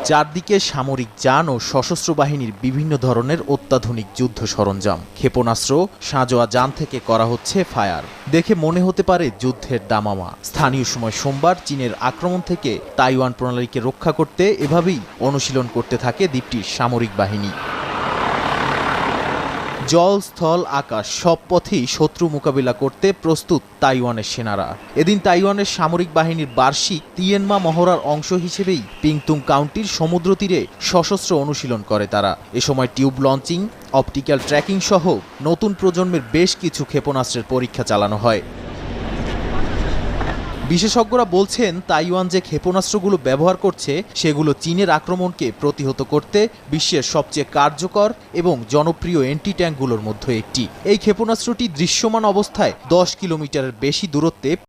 চারদিকে সামরিক যান ও সশস্ত্র বাহিনীর বিভিন্ন ধরনের অত্যাধুনিক যুদ্ধ সরঞ্জাম, ক্ষেপণাস্ত্র, সাঁজোয়া যান থেকে করা হচ্ছে ফায়ার। দেখে মনে হতে পারে যুদ্ধের দামামা। স্থানীয় সময় সোমবার চীনের আক্রমণ থেকে তাইওয়ান প্রণালীকে রক্ষা করতে এভাবেই অনুশীলন করতে থাকে দ্বীপটির সামরিক বাহিনী। জল, স্থল, আকাশ সব পথেই শত্রু মোকাবিলা করতে প্রস্তুত তাইওয়ানের সেনারা। এদিন তাইওয়ানের সামরিক বাহিনীর বার্ষিক তিয়েনমা মহড়ার অংশ হিসেবেই পিংতুং কাউন্টির সমুদ্র তীরে সশস্ত্র অনুশীলন করে তারা। এ সময় টিউব লঞ্চিং, অপটিক্যাল ট্র্যাকিং সহ নতুন প্রজন্মের বেশ কিছু ক্ষেপণাস্ত্রের পরীক্ষা চালানো হয়। বিশেষজ্ঞরা বলছেন, তাইওয়ান যে ক্ষেপণাস্ত্রগুলো ব্যবহার করছে সেগুলো চীনের আক্রমণকে প্রতিহত করতে বিশ্বের সবচেয়ে কার্যকর এবং জনপ্রিয় অ্যান্টি ট্যাঙ্কগুলোর মধ্যে একটি। এই ক্ষেপণাস্ত্রটি দৃশ্যমান অবস্থায় 10 কিলোমিটারের বেশি দূরত্বে